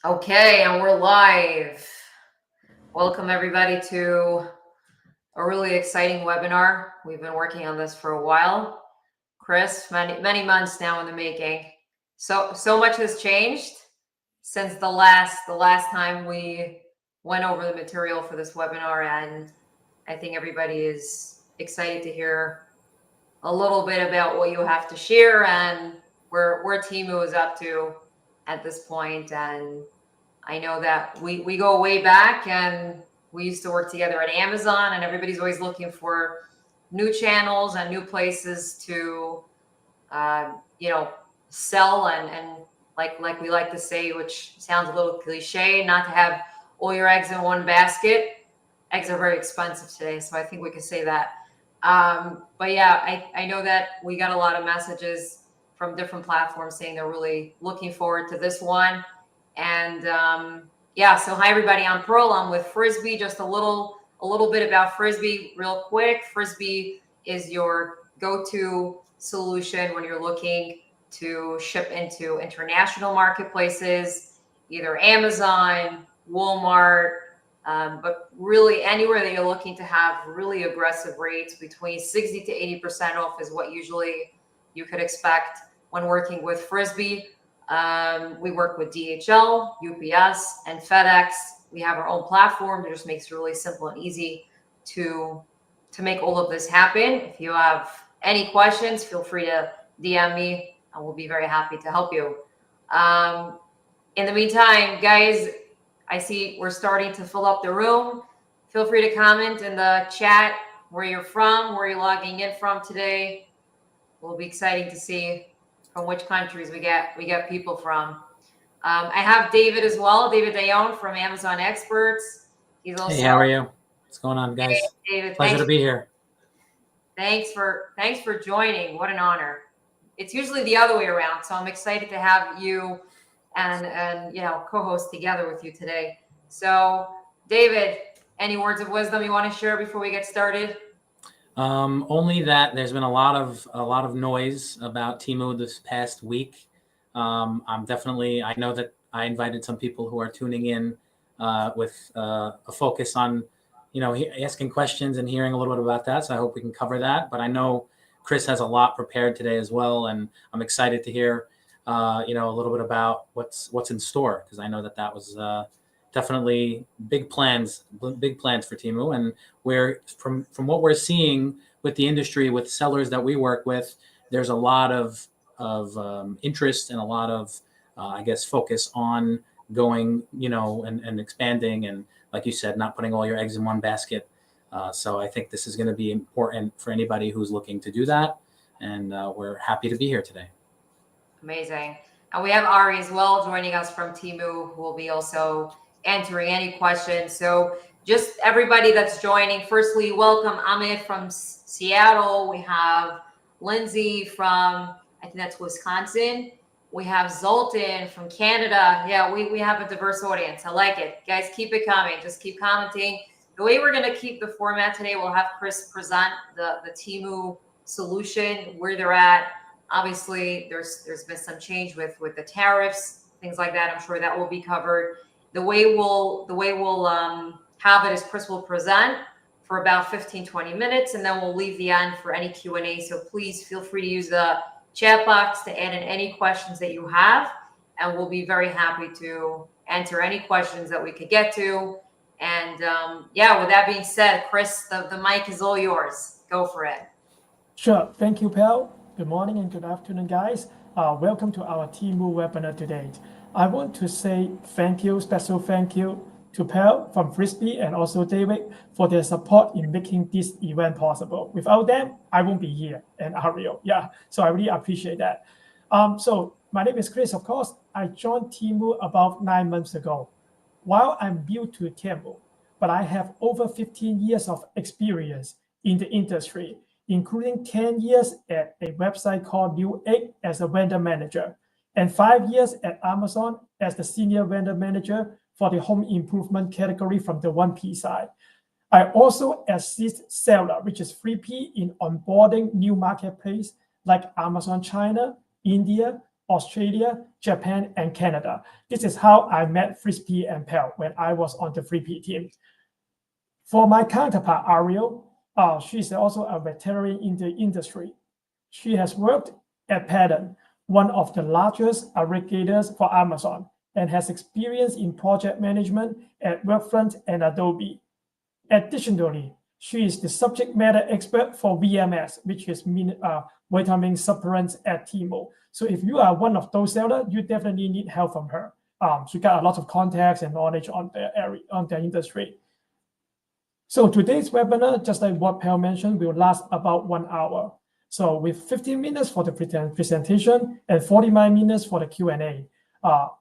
Okay, and we're live. Welcome everybody to a really exciting webinar. We've been working on this for a while. Chris, many months now in the making. So much has changed since the last time we went over the material for this webinar, and I think everybody is excited to hear a little bit about what you have to share and where TEMU is up to at this point. And I know that we go way back, and we used to work together at Amazon, and everybody's always looking for new channels and new places to, uh, sell and like we like to say, which sounds a little cliche, not to have all your eggs in one basket. Eggs are very expensive today, so I think we could say that. But yeah, I know that we got a lot of messages from different platforms saying they're really looking forward to this one. And yeah, so hi everybody, I'm Pearl. I'm with Frisbee. Just a little bit about Frisbee real quick. Frisbee is your go-to solution when you're looking to ship into international marketplaces, either Amazon, Walmart, but really anywhere that you're looking to have really aggressive rates. Between 60 to 80% off is what usually you could expect when working with Frisbee. We work with DHL, UPS, and FedEx. We have our own platform that just makes it really simple and easy to make all of this happen. If you have any questions, feel free to DM me, and we'll be very happy to help you. In the meantime, guys, I see we're starting to fill up the room. Feel free to comment in the chat where you're from, where you're logging in from today. Will be exciting to see from which countries we get people from. I have David as well, David Dayon from Amazon Experts. He's also Hey, how are you? What's going on, guys? Hey, David, Pleasure to be here. Thanks for joining. What an honor. It's usually the other way around, so I'm excited to have you and co-host together with you today. So, David, any words of wisdom you want to share before we get started? Only that there's been a lot of noise about TEMU this past week. I know that I invited some people who are tuning in with a focus on, asking questions and hearing a little bit about that. So I hope we can cover that. But I know Chris has a lot prepared today as well, and I'm excited to hear, a little bit about what's in store, because I know that was definitely big plans for TEMU, and where from what we're seeing with the industry, with sellers that we work with, there's a lot of interest and a lot of focus on going, and expanding, and like you said, not putting all your eggs in one basket. So I think this is going to be important for anybody who's looking to do that, and we're happy to be here today. Amazing. And we have Ari as well joining us from TEMU, who will be also answering any questions. So just everybody that's joining, firstly, welcome Amit from Seattle. We have Lindsay from, I think that's Wisconsin. We have Zoltan from Canada. Yeah, we have a diverse audience. I like it. Guys, keep it coming. Just keep commenting. The way we're going to keep the format today, we'll have Chris present the TEMU solution, where they're at. Obviously, there's been some change with the tariffs, things like that. I'm sure that will be covered. The way we'll have it is Chris will present for about 15-20 minutes, and then we'll leave the end for any Q&A. So please feel free to use the chat box to add in any questions that you have, and we'll be very happy to answer any questions that we could get to. And yeah, with that being said, Chris, the mic is all yours. Go for it. Sure. Thank you, Pearl. Good morning and good afternoon, guys. Welcome to our TEMU webinar today. I want to say special thank you to Pearl from Frisbee and also David for their support in making this event possible. Without them, I won't be here, and Ariel. Yeah, so I really appreciate that. So my name is Chris, of course. I joined TEMU about 9 months ago. While I'm new to TEMU, but I have over 15 years of experience in the industry, including 10 years at a website called Newegg as a vendor manager, and 5 years at Amazon as the senior vendor manager for the home improvement category from the 1P side. I also assist seller, which is 3P, in onboarding new marketplace like Amazon China, India, Australia, Japan, and Canada. This is how I met Frisbee and Pell when I was on the 3P team. For my counterpart, Ariel, she's also a veteran in the industry. She has worked at Pattern, one of the largest aggregators for Amazon, and has experience in project management at Workfront and Adobe. Additionally, she is the subject matter expert for VMS, which is vitamin supplements at TEMU. So if you are one of those sellers, you definitely need help from her. She got a lot of contacts and knowledge on the area, on the industry. So today's webinar, just like what Pell mentioned, will last about 1 hour. So with 15 minutes for the presentation and 45 minutes for the Q&A.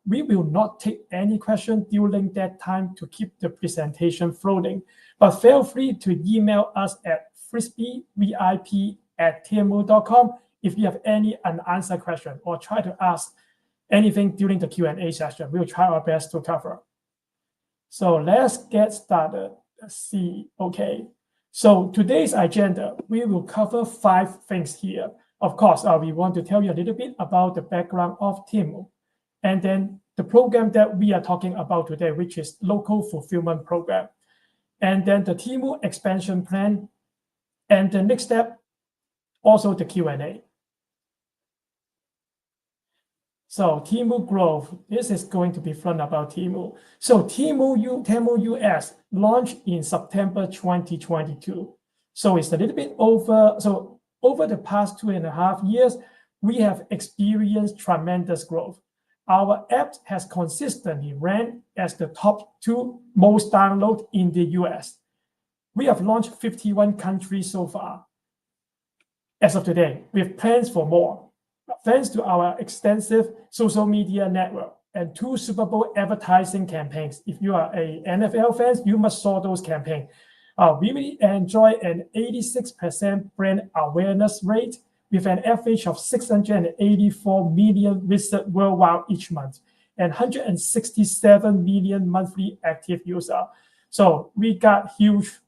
We will not take any question during that time to keep the presentation floating, but feel free to email us at frisbeevip@temu.com if you have any unanswered question or try to ask anything during the Q&A session. We'll try our best to cover. So let's get started. Let's see. Okay. So today's agenda, we will cover 5 things here. Of course, we want to tell you a little bit about the background of TEMU, and then the program that we are talking about today, which is local fulfillment program, and then the TEMU expansion plan, and the next step, also the Q&A. So TEMU growth, this is going to be fun about TEMU. So TEMU US launched in September 2022. So it's a little bit over. So over the past 2.5 years, we have experienced tremendous growth. Our app has consistently ranked as the top 2 most downloaded in the US. We have launched 51 countries so far. As of today, we have plans for more. Thanks to our extensive social media network and 2 Super Bowl advertising campaigns. If you are a NFL fan, you must saw those campaigns. We really enjoy an 86% brand awareness rate with an average of 684 million visitors worldwide each month and 167 million monthly active users. So we got huge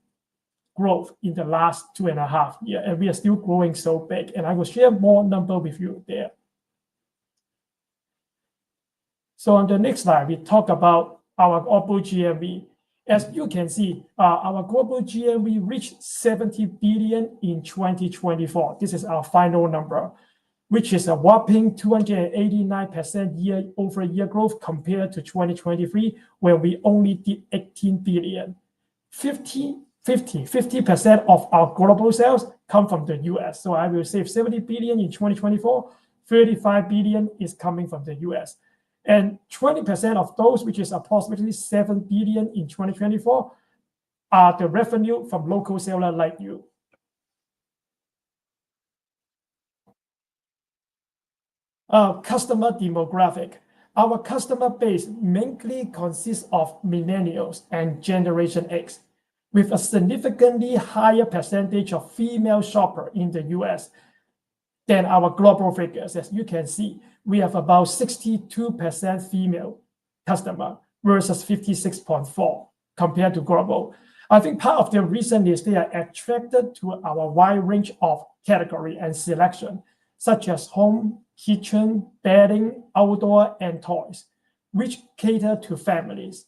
growth in the last 2.5 years, and we are still growing so big. And I will share more number with you there. So on the next slide, we talk about our global GMV. As you can see, our global GMV reached 70 billion in 2024. This is our final number, which is a whopping 289% year-over-year growth compared to 2023, where we only did 18 billion. 50% of our global sales come from the US. So I will say 70 billion in 2024, 35 billion is coming from the US. And 20% of those, which is approximately 7 billion in 2024, are the revenue from local sellers like you. Customer demographic. Our customer base mainly consists of millennials and Generation X, with a significantly higher percentage of female shoppers in the US than our global figures. As you can see, we have about 62% female customer versus 56.4% compared to global. I think part of the reason is they are attracted to our wide range of category and selection, such as home, kitchen, bedding, outdoor, and toys, which cater to families.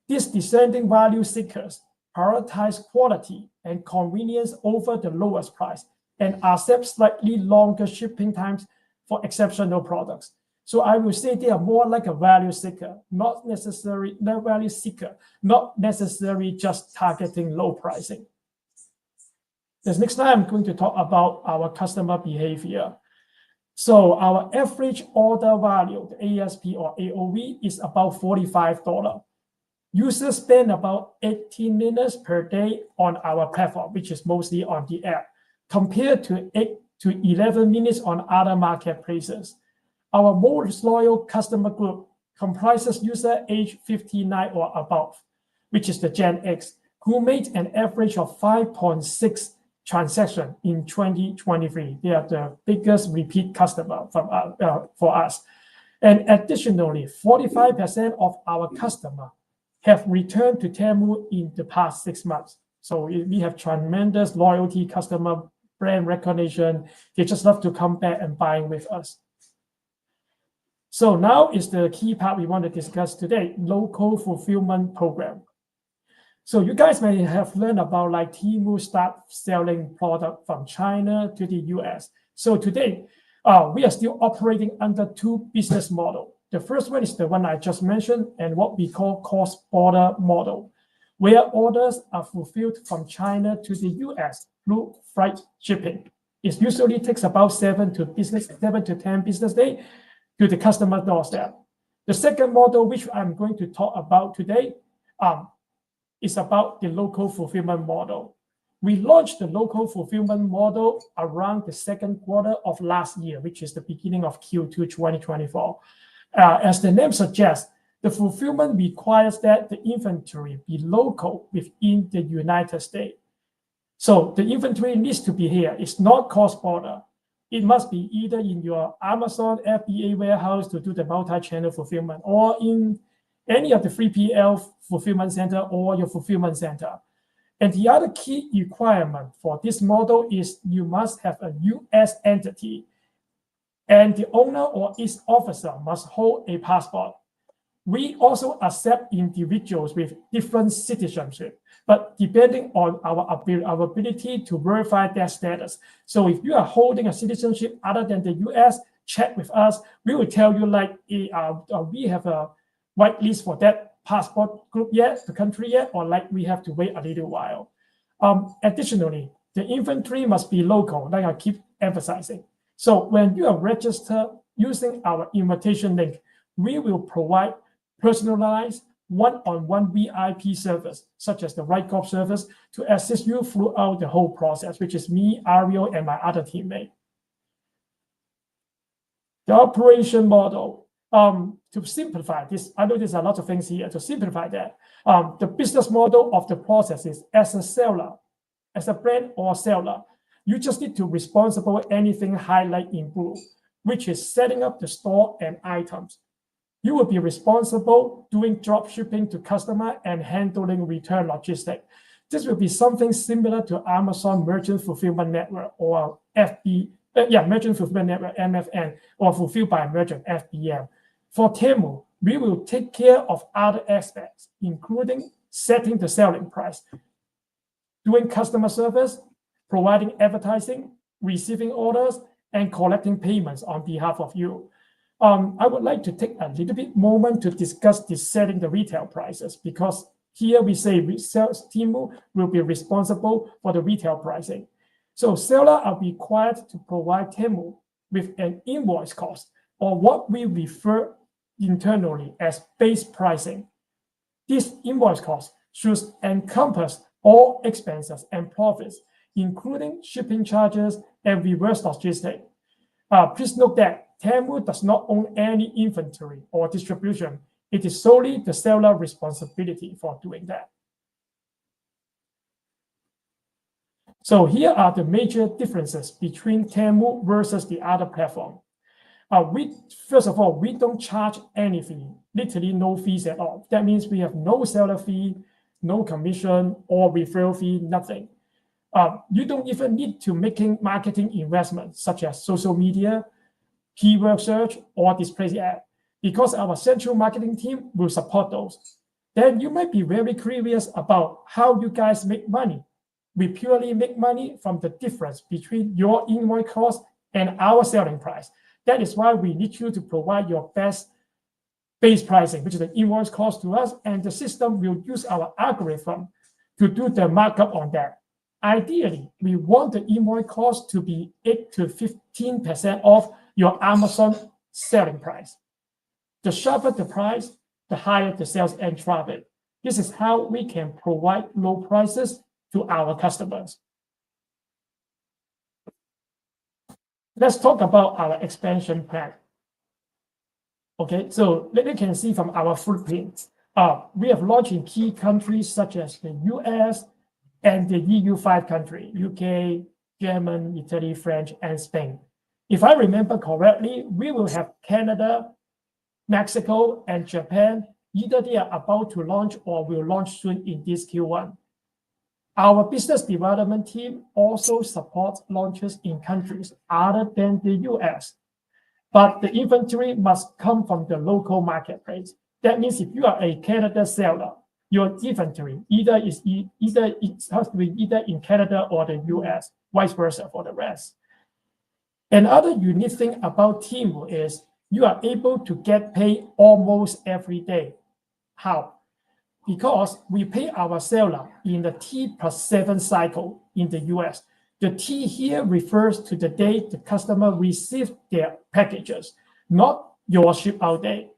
These descending value seekers prioritize quality and convenience over the lowest price and accept slightly longer shipping times for exceptional products. So I will say they are more like a value seeker, not necessarily just targeting low pricing. This next time I'm going to talk about our customer behavior. So our average order value, the ASP or AOV, is about $45. Users spend about 18 minutes per day on our platform, which is mostly on the app, compared to 8 to 11 minutes on other marketplaces. Our most loyal customer group comprises users aged 59 or above, which is the Gen X, who made an average of 5.6 transactions in 2023. They are the biggest repeat customer for us. And additionally, 45% of our customers have returned to TEMU in the past 6 months. So we have tremendous loyalty, customer brand recognition. They just love to come back and buy with us. So now is the key part we want to discuss today, local fulfillment program. So you guys may have learned about like TEMU start selling product from China to the US. So today, we are still operating under two business models. The first one is the one I just mentioned and what we call cross-border model, where orders are fulfilled from China to the US through freight shipping. It usually takes about 7 to 10 business days to the customer doorstep. The second model, which I'm going to talk about today, is about the local fulfillment model. We launched the local fulfillment model around the second quarter of last year, which is the beginning of Q2 2024. As the name suggests, the fulfillment requires that the inventory be local within the United States. So the inventory needs to be here. It's not cross-border. It must be either in your Amazon FBA warehouse to do the multi-channel fulfillment, or in any of the 3PL fulfillment center or your fulfillment center. And the other key requirement for this model is you must have a US entity, and the owner or its officer must hold a passport. We also accept individuals with different citizenship, but depending on our ability to verify their status. So if you are holding a citizenship other than the US, check with us. We will tell you like we have a white list for that passport group yet, the country yet, or like we have to wait a little while. Additionally, the inventory must be local, like I keep emphasizing. So when you are registered using our invitation link, we will provide personalized one-on-one VIP service, such as the write-off service, to assist you throughout the whole process, which is me, Ariel, and my other teammate. The operation model, to simplify this, I know there's a lot of things here. To simplify that, the business model of the process is as a seller, as a brand or seller, you just need to responsible anything highlight in blue, which is setting up the store and items. You will be responsible doing drop shipping to customer and handling return logistics. This will be something similar to Amazon Merchant Fulfillment Network or Merchant Fulfillment Network, MFN, or Fulfilled by Merchant, FBM. For TEMU, we will take care of other aspects, including setting the selling price, doing customer service, providing advertising, receiving orders, and collecting payments on behalf of you. I would like to take a little bit moment to discuss the setting the retail prices, because here we say TEMU will be responsible for the retail pricing. So sellers are required to provide TEMU with an invoice cost, or what we refer internally as base pricing. This invoice cost should encompass all expenses and profits, including shipping charges and reverse logistics. Please note that TEMU does not own any inventory or distribution. It is solely the seller responsibility for doing that. So here are the major differences between TEMU versus the other platform. First of all, we don't charge any fee, literally no fees at all. That means we have no seller fee, no commission or referral fee, nothing. You don't even need to making marketing investments such as social media, keyword search, or display ad, because our central marketing team will support those. Then you might be very curious about how you guys make money. We purely make money from the difference between your invoice cost and our selling price. That is why we need you to provide your best base pricing, which is the invoice cost to us, and the system will use our algorithm to do the markup on that. Ideally, we want the invoice cost to be 8 to 15% off your Amazon selling price. The sharper the price, the higher the sales and traffic. This is how we can provide low prices to our customers. Let's talk about our expansion plan. Okay, so you can see from our footprint, we have launched in key countries such as the US and the EU5 country, UK, Germany, Italy, French, and Spain. If I remember correctly, we will have Canada, Mexico, and Japan. Either they are about to launch or will launch soon in this Q1. Our business development team also supports launches in countries other than the US. but the inventory must come from the local marketplace. That means if you are a Canada seller, your inventory either it has to be either in Canada or the US, vice versa for the rest. Another unique thing about TEMU is you are able to get paid almost every day. How? Because we pay our seller in the T+7 cycle in the US. The T here refers to the day the customer received their packages, not your ship out day.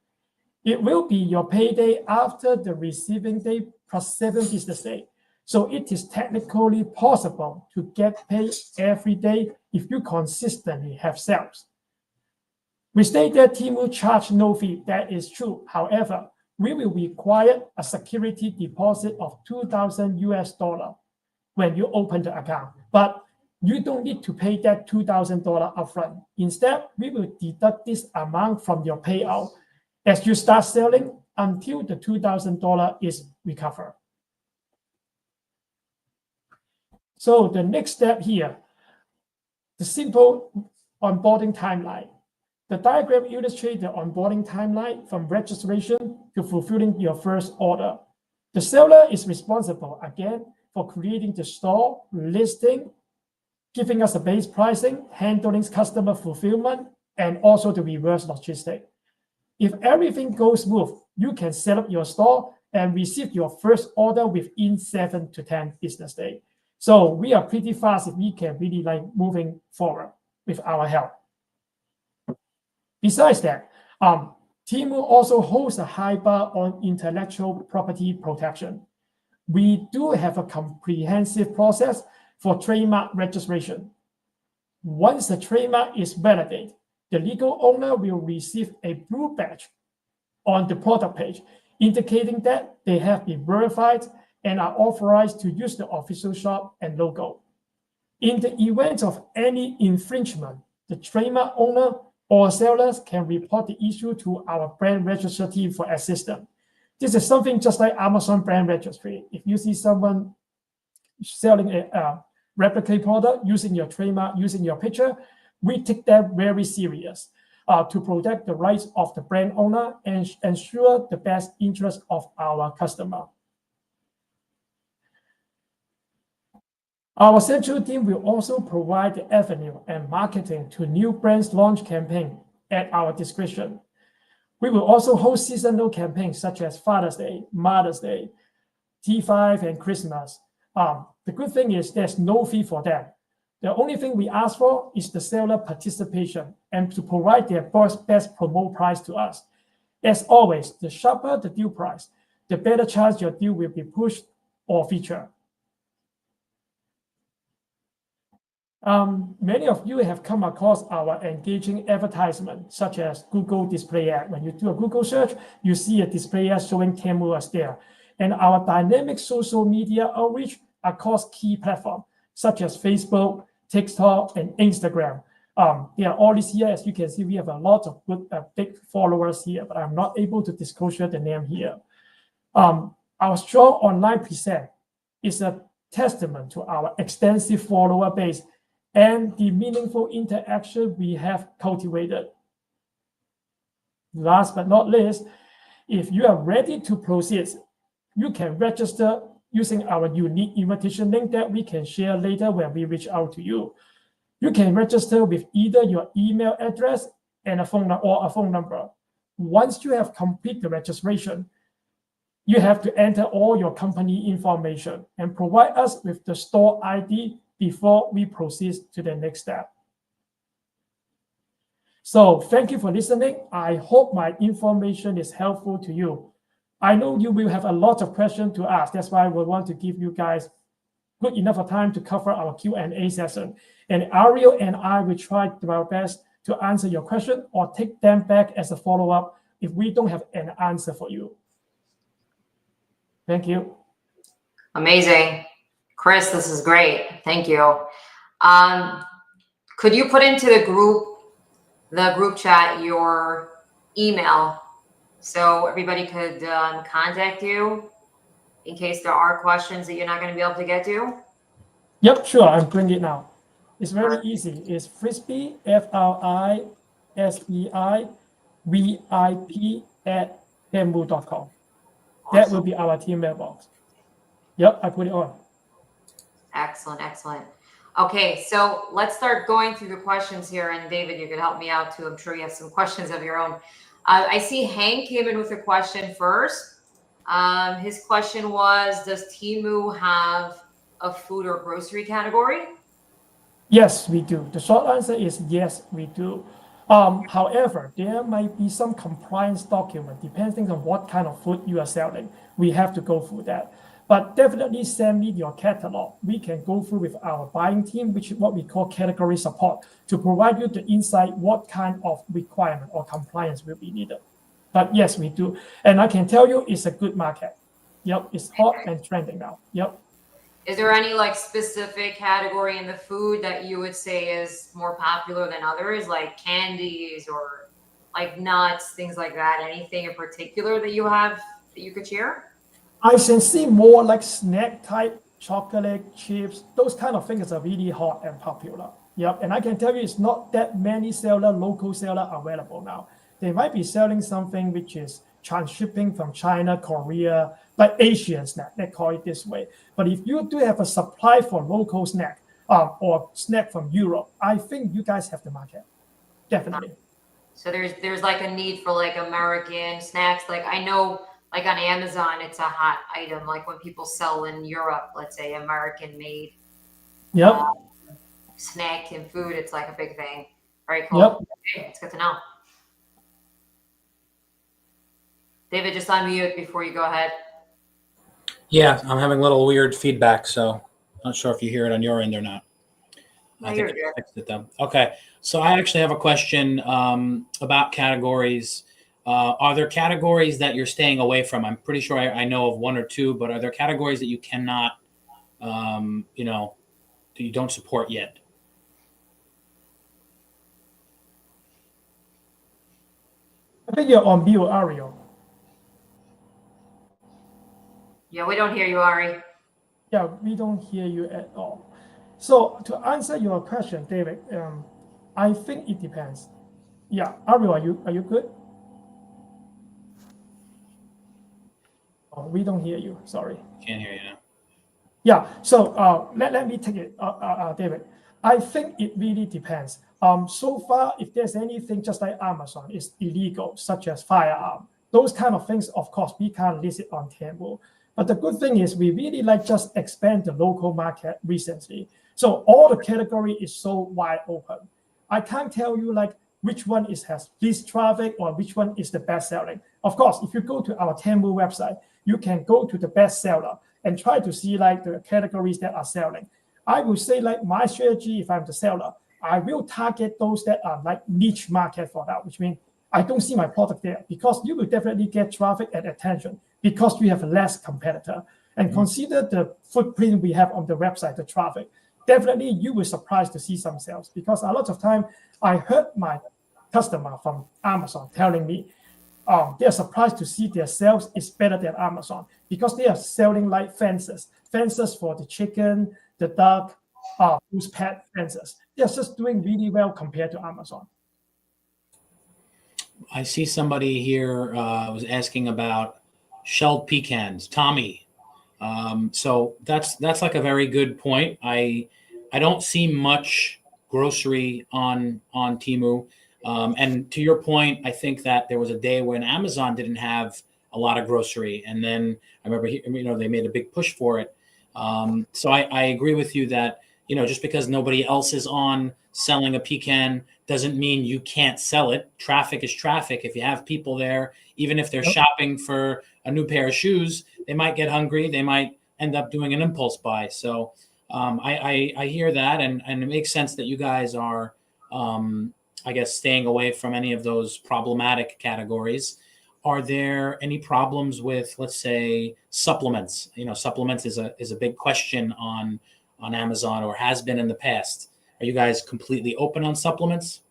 It will be your payday after the receiving day plus 7 business days. So it is technically possible to get paid every day if you consistently have sales. We state that TEMU charge no fee. That is true. However, we will require a security deposit of 2,000 US dollar when you open the account. But you don't need to pay that $2,000 upfront. Instead, we will deduct this amount from your payout as you start selling until the $2,000 is recovered. So the next step here, the simple onboarding timeline. The diagram illustrates the onboarding timeline from registration to fulfilling your first order. The seller is responsible, again, for creating the store, listing, giving us a base pricing, handling customer fulfillment, and also the reverse logistics. If everything goes smooth, you can set up your store and receive your first order within 7 to 10 business days. So we are pretty fast if we can really like moving forward with our help. Besides that, TEMU also holds a high bar on intellectual property protection. We do have a comprehensive process for trademark registration. Once the trademark is validated, the legal owner will receive a blue badge on the product page, indicating that they have been verified and are authorized to use the official shop and logo. In the event of any infringement, the trademark owner or sellers can report the issue to our brand registry team for assistance. This is something just like Amazon brand registry. If you see someone selling a replicate product using your trademark, using your picture, we take that very serious to protect the rights of the brand owner and ensure the best interest of our customer. Our central team will also provide the avenue and marketing to new brands launch campaign at our discretion. We will also host seasonal campaigns such as Father's Day, Mother's Day, T5, and Christmas. The good thing is there's no fee for that. The only thing we ask for is the seller participation and to provide their best promo price to us. As always, the sharper the deal price, the better chance your deal will be pushed or featured. Many of you have come across our engaging advertisement, such as Google display ad. When you do a Google search, you see a display ad showing TEMU as there. And our dynamic social media outreach across key platforms, such as Facebook, TikTok, and Instagram. They are all listed here. As you can see, we have a lot of good, big followers here, but I'm not able to disclose the name here. Our strong online presence is a testament to our extensive follower base and the meaningful interaction we have cultivated. Last but not least, if you are ready to proceed, you can register using our unique invitation link that we can share later when we reach out to you. You can register with either your email address and a phone number. Once you have completed the registration, you have to enter all your company information and provide us with the store ID before we proceed to the next step. So thank you for listening. I hope my information is helpful to you. I know you will have a lot of questions to ask. That's why we want to give you guys good enough of time to cover our Q&A session. And Ariel and I will try our best to answer your question or take them back as a follow-up if we don't have an answer for you. Thank you. Amazing. Chris, this is great. Thank you. Could you put into the group chat your email so everybody could contact you in case there are questions that you're not going to be able to get to? Yep, sure. I'm bringing it now. It's very easy. It's Frisbee, Frisbee SEIVIP@temu.com. That will Awesome. be our team mailbox. Yep, I put it on. Excellent, excellent. Okay, so let's start going through the questions here. And David, you could help me out too. I'm sure you have some questions of your own. I see Hank came in with a question first. His question was, does TEMU have a food or grocery category? Yes, we do. The short answer is yes, we do. However, there might be some compliance document depending on what kind of food you are selling. We have to go through that. But definitely send me your catalog. We can go through with our buying team, which is what we call category support, to provide you the insight what kind of requirement or compliance will be needed. But yes, we do. And I can tell you it's a good market. Yep, it's hot and trending now. Yep. Is there any like specific category in the food that you would say is more popular than others, like candies or like nuts, things like that? Anything in particular that you have that you could share? I can see more like snack type, chocolate, chips, those kind of things are really hot and popular. Yep. And I can tell you it's not that many local seller available now. They might be selling something which is transshipping from China, Korea, like Asian snack, let's call it this way. But if you do have a supply for local snack or snack from Europe, I think you guys have the market. Definitely. So there's like a need for like American snacks. Like I know like on Amazon, it's a hot item. Like when people sell in Europe, let's say American made Yep. snack and food, it's like a big thing. Very cool. Yep. Okay, it's good to know. David, just unmute before you go ahead. Yeah, I'm having a little weird feedback, so not sure if you hear it on your end or not. No, I think you're I fixed it though. Okay, so I actually have a question about categories. Are there categories that you're staying away from? I'm pretty sure I know of one or two, but are there categories that you cannot, that you don't support yet? I think you're on mute, Ariel. Yeah, we don't hear you, Ari. Yeah, we don't hear you at all. So to answer your question, David, I think it depends. Yeah, Ariel, are you good? Oh, we don't hear you. Sorry. Can't hear you now. Yeah. So let me take it, David. I think it really depends. So far, if there's anything just like Amazon is illegal, such as firearm, those kind of things, of course, we can't list it on TEMU. But the good thing is we really like just expand the local market recently. So all the category is so wide open. I can't tell you like which one has least traffic or which one is the best selling. Of course, if you go to our TEMU website, you can go to the best seller and try to see like the categories that are selling. I would say like my strategy, if I'm the seller, I will target those that are like niche market for that, which means I don't see my product there because you will definitely get traffic and attention because you have less competitor. And consider the footprint we have on the website, the traffic. Definitely you will surprised to see some sales because a lot of time I heard my customer from Amazon telling me they are surprised to see their sales is better than Amazon because they are selling like fences for the chicken, the duck, those pet fences. They are just doing really well compared to Amazon. I see somebody here was asking about shelled pecans, Tommy. So that's like a very good point. I don't see much grocery on TEMU. And to your point, I think that there was a day when Amazon didn't have a lot of grocery, and then I remember they made a big push for it. So I agree with you that just because nobody else is on selling a pecan doesn't mean you can't sell it. Traffic is traffic. If you have people there, even if they're shopping for a new pair of shoes, they might get hungry. They might end up doing an impulse buy. So I hear that, and it makes sense that you guys are, I guess, staying away from any of those problematic categories. Are there any problems with, let's say, supplements? Supplements is a big question on Amazon, or has been in the past. Are you guys completely open on supplements?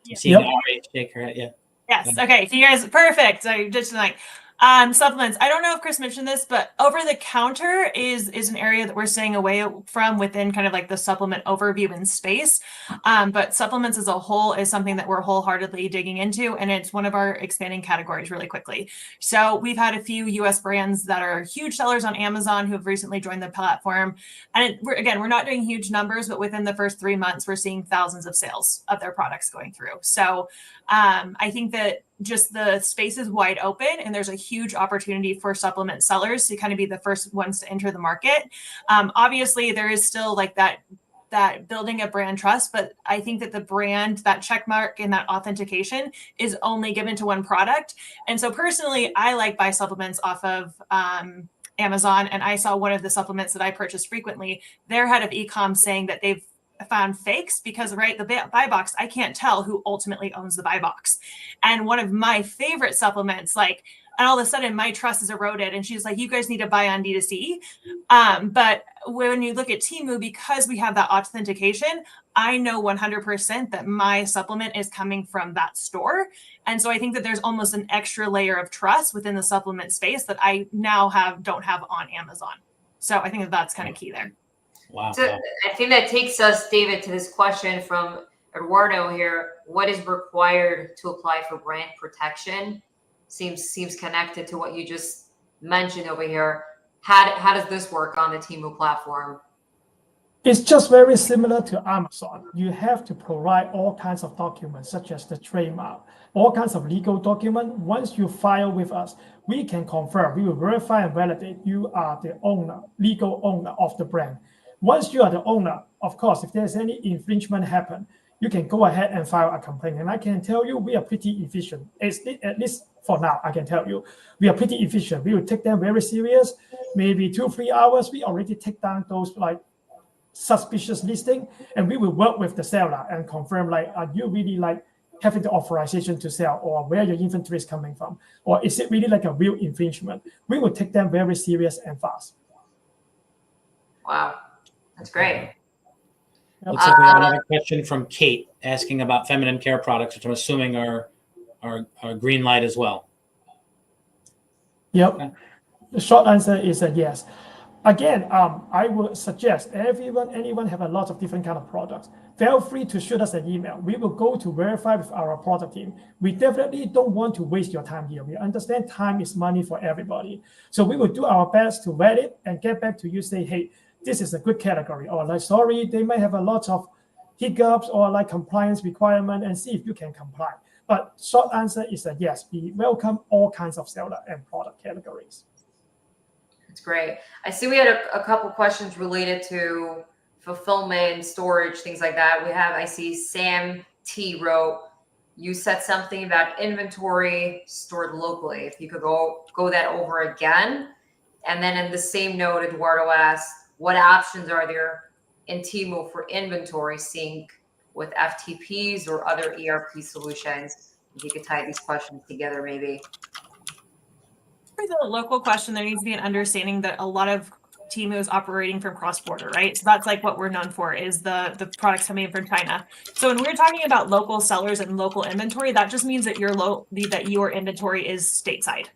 I'm seeing Ari shake her head. Yeah. Yes. Okay. So you guys, perfect. So just like, Supplements. I don't know if Chris mentioned this, but over the counter is an area that we're staying away from within kind of like the supplement overview and space. But supplements as a whole is something that we're wholeheartedly digging into, and it's one of our expanding categories really quickly. So we've had a few US brands that are huge sellers on Amazon who have recently joined the platform. And we're not doing huge numbers, but within the first 3 months, we're seeing thousands of sales of their products going through. So I think that just the space is wide open, and there's a huge opportunity for supplement sellers to kind of be the first ones to enter the market. Obviously, there is still like that building a brand trust, but I think that the brand, that check mark and that authentication is only given to one product. And so personally, I like buy supplements off of Amazon, and I saw one of the supplements that I purchased frequently, their head of e-com saying that they've found fakes because, right, the buy box, I can't tell who ultimately owns the buy box. And one of my favorite supplements, like, and all of a sudden my trust is eroded, and she's like, you guys need to buy on D2C. But when you look at TEMU, because we have that authentication, I know 100% that my supplement is coming from that store. And so I think that there's almost an extra layer of trust within the supplement space that I now don't have on Amazon. So I think that that's kind of key there. Wow. So I think that takes us, David, to this question from Eduardo here. What is required to apply for brand protection? Seems connected to what you just mentioned over here. How does this work on the TEMU platform? It's just very similar to Amazon. You have to provide all kinds of documents, such as the trademark, all kinds of legal documents. Once you file with us, we can confirm, we will verify and validate you are the owner, legal owner of the brand. Once you are the owner, of course, if there's any infringement happen, you can go ahead and file a complaint. And I can tell you, we are pretty efficient. At least for now, I can tell you, we are pretty efficient. We will take them very serious. Maybe 2-3 hours, we already take down those like suspicious listing, and we will work with the seller and confirm, like, are you really like having the authorization to sell, or where your inventory is coming from, or is it really like a real infringement? We will take them very serious and fast. Wow, that's great. Looks like we have another question from Kate asking about feminine care products, which I'm assuming are green light as well. Yep. Okay. The short answer is a yes. Again, I would suggest anyone have a lot of different kind of products. Feel free to shoot us an email. We will go to verify with our product team. We definitely don't want to waste your time here. We understand time is money for everybody. So we will do our best to vet it and get back to you, say, hey, this is a good category, or like, sorry, they might have a lot of hiccups or like compliance requirement, and see if you can comply. But short answer is a yes. We welcome all kinds of seller and product categories. That's great. I see we had a couple questions related to fulfillment, storage, things like that. I see Sam T wrote, you said something about inventory stored locally. If you could go that over again. And then in the same note, Eduardo asked, what options are there in TEMU for inventory sync with FTPs or other ERP solutions? If you could tie these questions together, maybe. For the local question, there needs to be an understanding that a lot of TEMU is operating from cross-border, right? So that's like what we're known for, is the products coming in from China. So when we're talking about local sellers and local inventory, that just means that your inventory is stateside.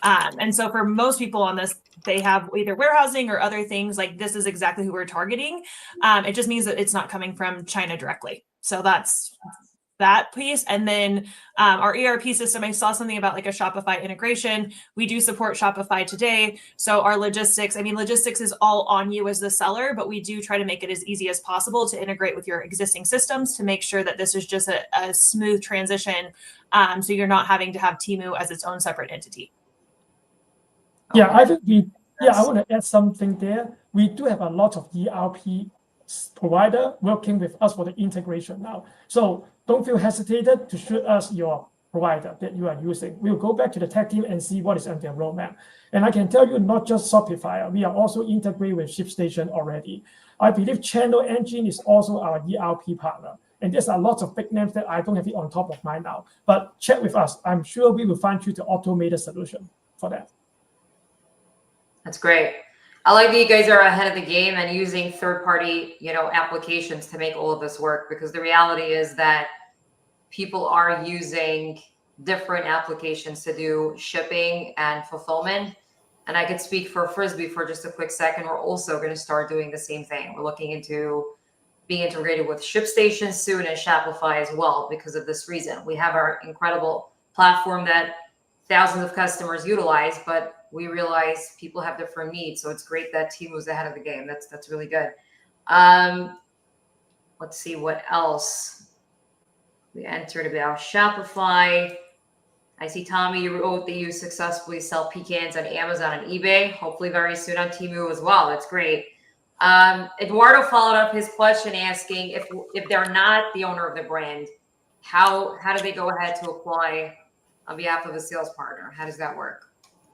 And so for most people on this, they have either warehousing or other things. Like, this is exactly who we're targeting. It just means that it's not coming from China directly. So that's that piece. And then our ERP system, I saw something about like a Shopify integration. We do support Shopify today. So our logistics is all on you as the seller, but we do try to make it as easy as possible to integrate with your existing systems to make sure that this is just a smooth transition. So you're not having to have TEMU as its own separate entity. Yeah, I think I want to add something there. We do have a lot of ERP provider working with us for the integration now. So don't feel hesitated to shoot us your provider that you are using. We'll go back to the tech team and see what is on their roadmap. And I can tell you, not just Shopify, we are also integrated with ShipStation already. I believe Channel Engine is also our ERP partner. And there's a lot of big names that I don't have it on top of mind now. But check with us. I'm sure we will find you the automated solution for that. That's great. I like that you guys are ahead of the game and using third-party, applications to make all of this work, because the reality is that people are using different applications to do shipping and fulfillment. And I could speak for Frisbee for just a quick second. We're also going to start doing the same thing. We're looking into being integrated with ShipStation soon and Shopify as well because of this reason. We have our incredible platform that thousands of customers utilize, but we realize people have different needs. So it's great that TEMU's ahead of the game. That's really good. Let's see what else. We entered about Shopify. I see, Tommy, you wrote that you successfully sell pecans on Amazon and eBay, hopefully very soon on TEMU as well. That's great. Eduardo followed up his question asking if they're not the owner of the brand, how do they go ahead to apply on behalf of a sales partner? How does that work?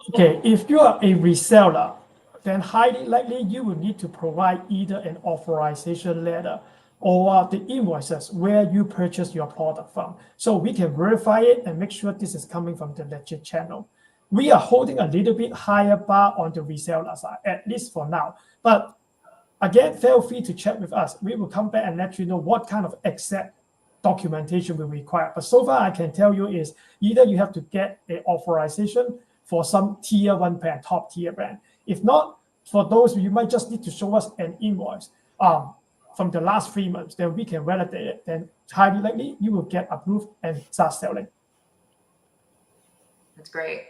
Okay, if you are a reseller, then highly likely you will need to provide either an authorization letter or the invoices where you purchase your product from. So we can verify it and make sure this is coming from the legit channel. We are holding a little bit higher bar on the reseller side, at least for now. But again, feel free to check with us. We will come back and let you know what kind of exact documentation we require. But so far, I can tell you is either you have to get an authorization for some tier 1 brand, top tier brand. If not, for those, you might just need to show us an invoice from the last 3 months, then we can validate it. Then highly likely you will get approved and start selling. That's great.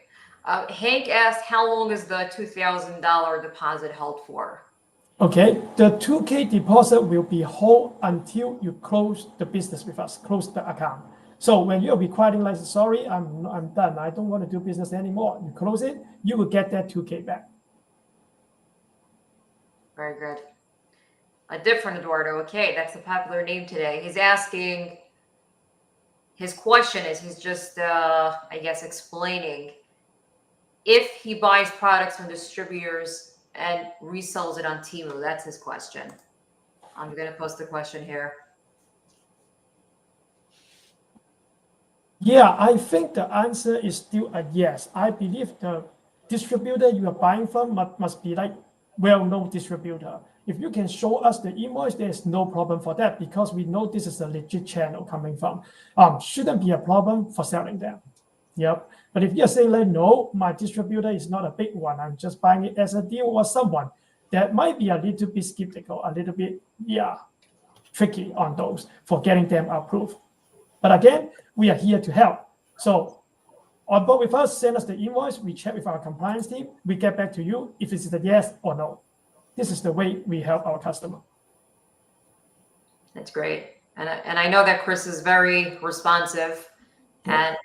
Hank asked, how long is the $2,000 deposit held for? Okay, the 2K deposit will be held until you close the business with us, close the account. So when you're requiring, like, sorry, I'm done, I don't want to do business anymore, you close it, you will get that 2K back. Very good. A different Eduardo. Okay, that's a popular name today. He's asking, his question is, he's just, I guess, explaining if he buys products from distributors and resells it on TEMU. That's his question. I'm going to post the question here. Yeah, I think the answer is still a yes. I believe the distributor you are buying from must be like well-known distributor. If you can show us the invoice, there's no problem for that because we know this is a legit channel coming from. Shouldn't be a problem for selling them. Yep. But if you're saying like, no, my distributor is not a big one, I'm just buying it as a deal or someone, that might be a little bit skeptical, a little bit, tricky on those for getting them approved. But again, we are here to help. So on board with us, send us the invoice, we check with our compliance team, we get back to you if it's a yes or no. This is the way we help our customer. That's great. And I know that Chris is very responsive. Yeah. And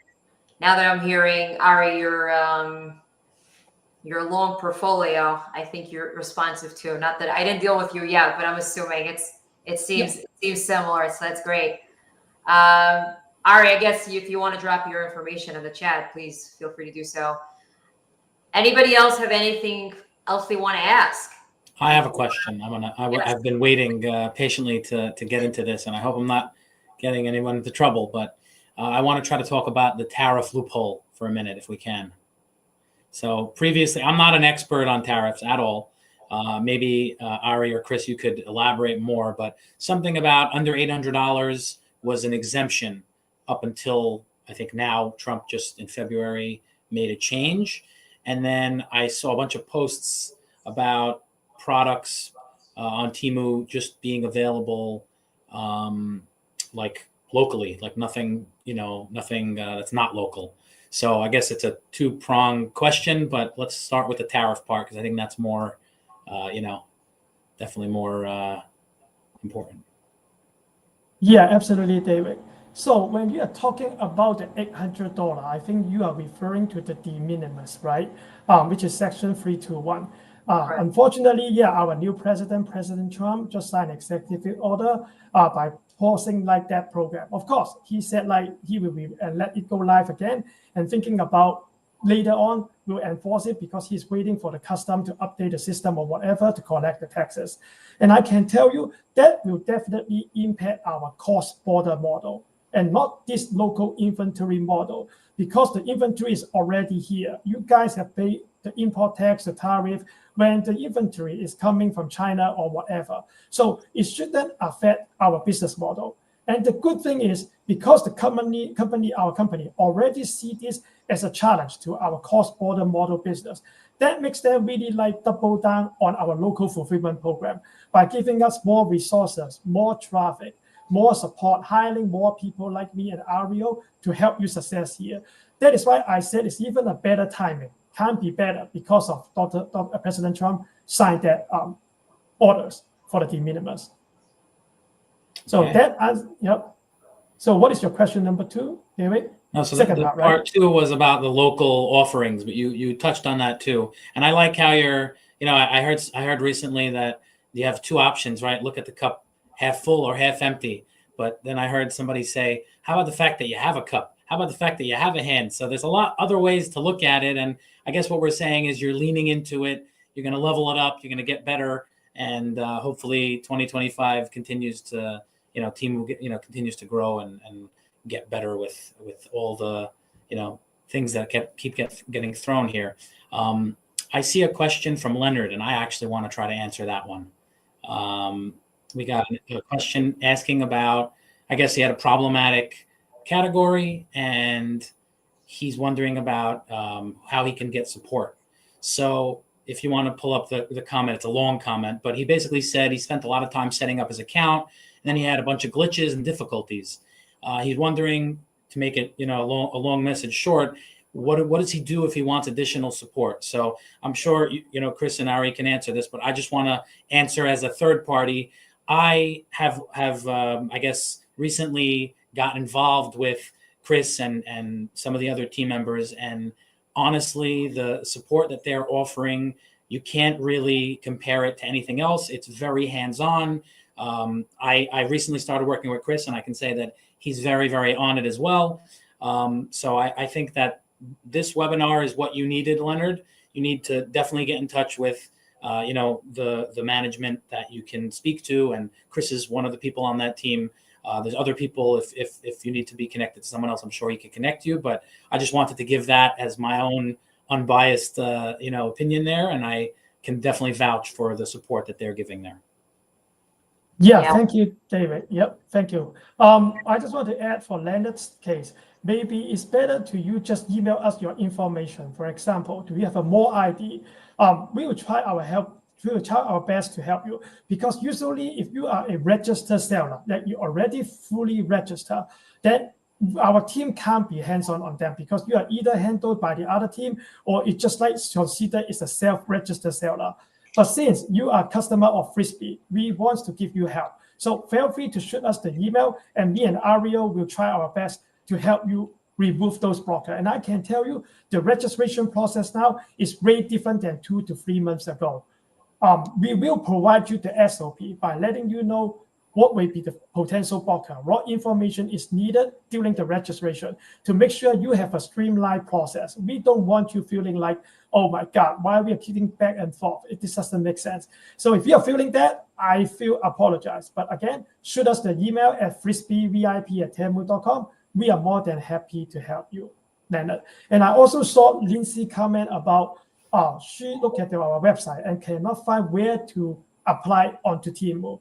now that I'm hearing, Ari, your long portfolio, I think you're responsive too. Not that I didn't deal with you yet, but I'm assuming it seems similar. So that's great. Ari, I guess if you want to drop your information in the chat, please feel free to do so. Anybody else have anything else they want to ask? I have a question. I've been waiting patiently to get into this, and I hope I'm not getting anyone into trouble, but I want to try to talk about the tariff loophole for a minute, if we can. So previously, I'm not an expert on tariffs at all. Maybe Ari or Chris, you could elaborate more, but something about under $800 was an exemption up until, I think now, Trump just in February made a change. And then I saw a bunch of posts about products on TEMU just being available like locally, like nothing that's not local. So I guess it's a two-pronged question, but let's start with the tariff part because I think that's more, definitely more important. Yeah, absolutely, David. So when you are talking about the $800, I think you are referring to the de minimis, right? Which is Section 321. Right. Unfortunately, our new President Trump, just signed an executive order by pausing like that program. Of course, he said like he will let it go live again and thinking about later on will enforce it because he's waiting for the custom to update the system or whatever to collect the taxes. And I can tell you that will definitely impact our cross-border model and not this local inventory model because the inventory is already here. You guys have paid the import tax, the tariff, when the inventory is coming from China or whatever. So it shouldn't affect our business model. And the good thing is, because our company already see this as a challenge to our cross-border model business, that makes them really like double down on our local fulfillment program by giving us more resources, more traffic, more support, hiring more people like me and Ario to help you success here. That is why I said it's even a better timing. Can't be better because of President Trump signed that orders for the de minimis. So Okay. yep. So what is your question number 2, David? No, so Second the part, part right? 2 was about the local offerings, but you touched on that too. And I like how I heard recently that you have 2 options, right? Look at the cup half full or half empty. But then I heard somebody say, how about the fact that you have a cup? How about the fact that you have a hand? So there's a lot other ways to look at it. And I guess what we're saying is you're leaning into it. You're going to level it up. You're going to get better. And hopefully 2025 continues to, TEMU, continues to grow and get better with all the things that keep getting thrown here. I see a question from Leonard, and I actually want to try to answer that one. We got a question asking about, I guess he had a problematic category, and he's wondering about how he can get support. So if you want to pull up the comment, it's a long comment, but he basically said he spent a lot of time setting up his account, and then he had a bunch of glitches and difficulties. He's wondering, to make it a long message short, what does he do if he wants additional support? So I'm sure Chris and Ari can answer this, but I just want to answer as a third party. I have I guess recently got involved with Chris and some of the other team members, and honestly, the support that they're offering, you can't really compare it to anything else. It's very hands-on. I recently started working with Chris, and I can say that he's very, very on it as well. So I think that this webinar is what you needed, Leonard. You need to definitely get in touch with, the management that you can speak to. And Chris is one of the people on that team. There's other people. If you need to be connected to someone else, I'm sure he could connect you. But I just wanted to give that as my own unbiased, opinion there. And I can definitely vouch for the support that they're giving there. Yeah, thank you, David. Yep, thank you. I just want to add for Leonard's case, maybe it's better to you just email us your information. For example, do we have a more ID? We will try our best to help you, because usually if you are a registered seller, that you already fully registered, then our team can't be hands-on on them, because you are either handled by the other team, or it's just like considered is a self-registered seller. But since you are a customer of Frisbee, we want to give you help. So feel free to shoot us the email, and me and Ario will try our best to help you remove those blockers. And I can tell you, the registration process now is way different than 2 to 3 months ago. We will provide you the SOP by letting you know what will be the potential blocker, what information is needed during the registration to make sure you have a streamlined process. We don't want you feeling like, oh my God, why we are keeping back and forth? This doesn't make sense. So if you're feeling that, I feel apologize. But again, shoot us the email at frisbeevip@temu.com. We are more than happy to help you, Leonard. And I also saw Lindsay comment about she looked at our website and cannot find where to apply onto TEMU.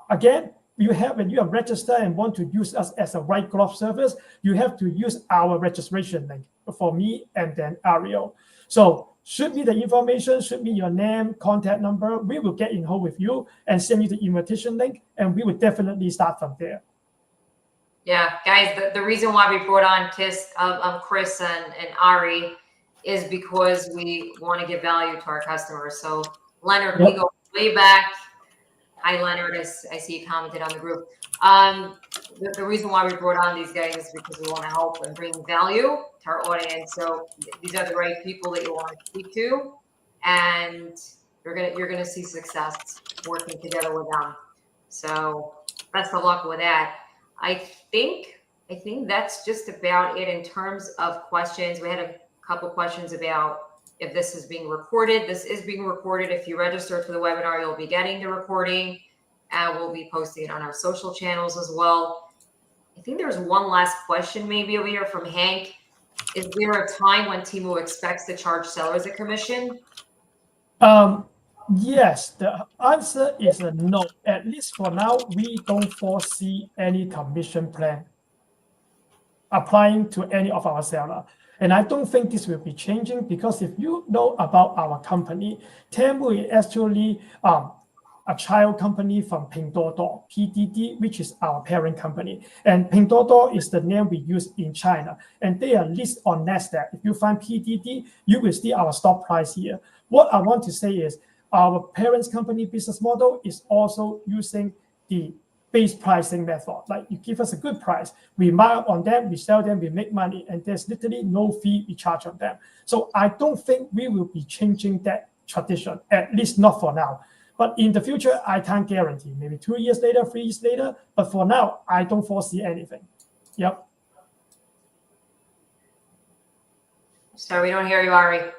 Again, when you are registered and want to use us as a white glove service, you have to use our registration link for me and then Ario. So shoot me the information, shoot me your name, contact number. We will get in hold with you and send you the invitation link, and we will definitely start from there. Yeah, guys, the reason why we brought on Chris and Ari is because we want to give value to our customers. So Leonard, we go way back. Hi, Leonard. I see you commented on the group. The reason why we brought on these guys is because we want to help and bring value to our audience. So these are the right people that you want to speak to, and you're gonna see success working together with them. So best of luck with that. I think that's just about it in terms of questions. We had a couple questions about if this is being recorded. This is being recorded. If you register for the webinar, you'll be getting the recording, and we'll be posting it on our social channels as well. I think there's one last question maybe over here from Hank. Is there a time when TEMU expects to charge sellers a commission? Yes, the answer is a no. At least for now, we don't foresee any commission plan applying to any of our seller. And I don't think this will be changing because if you know about our company, TEMU is actually a child company from Pinduoduo, PDD, which is our parent company. And Pinduoduo is the name we use in China. And they are listed on NASDAQ. If you find PDD, you will see our stock price here. What I want to say is our parent company business model is also using the base pricing method. Like you give us a good price, we mark up on them, we sell them, we make money, and there's literally no fee we charge on them. So I don't think we will be changing that tradition, at least not for now. But in the future, I can't guarantee. Maybe 2 years later, 3 years later. But for now, I don't foresee anything. Yep. Sorry, we don't hear you, Ari.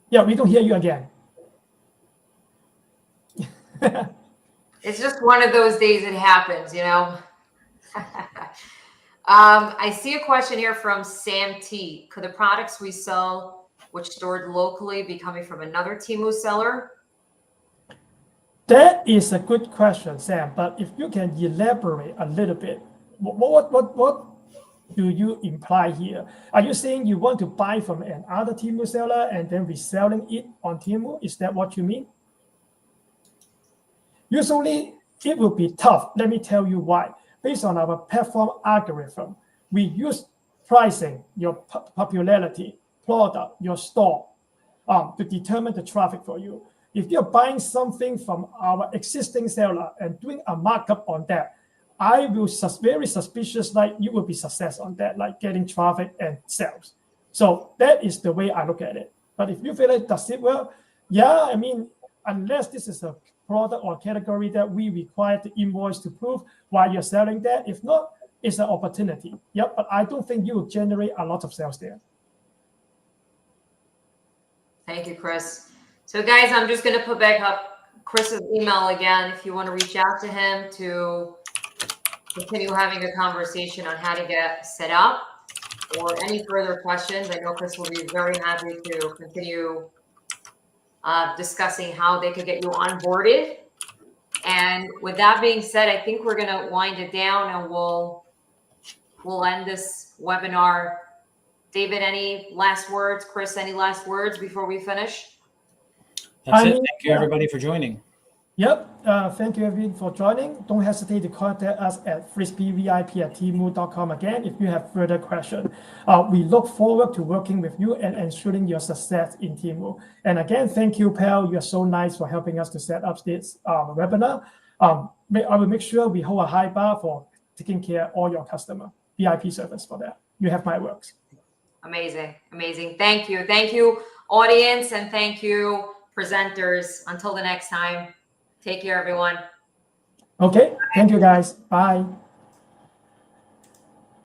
Yeah, we don't hear you again. It's just one of those days it happens, you know. I see a question here from Sam T. Could the products we sell, which stored locally, be coming from another TEMU seller? That is a good question, Sam. But if you can elaborate a little bit, what do you imply here? Are you saying you want to buy from another TEMU seller and then reselling it on TEMU? Is that what you mean? Usually, it will be tough. Let me tell you why. Based on our platform algorithm, we use pricing, your popularity, product, your store, to determine the traffic for you. If you're buying something from our existing seller and doing a markup on that, I will very suspicious like you will be success on that, like getting traffic and sales. So that is the way I look at it. But if you feel like does it well, yeah, I mean, unless this is a product or category that we require the invoice to prove why you're selling that. If not, it's an opportunity. Yep, but I don't think you will generate a lot of sales there. Thank you, Chris. So guys, I'm just going to put back up Chris's email again if you want to reach out to him to continue having a conversation on how to get set up or any further questions. I know Chris will be very happy to continue discussing how they could get you onboarded. And with that being said, I think we're going to wind it down and we'll end this webinar. David, any last words? Chris, any last words before we finish? That's it. Thank you, everybody, for joining. Yep. Thank you, everyone, for joining. Don't hesitate to contact us at frisbeevip@temu.com again if you have further questions. We look forward to working with you and ensuring your success in TEMU. And again, thank you, Pal. You are so nice for helping us to set up this webinar. I will make sure we hold a high bar for taking care of all your customer VIP service for that. You have my works. Amazing. Amazing. Thank you. Thank you, audience, and thank you, presenters. Until the next time, take care, everyone. Okay. Thank you, guys. Bye.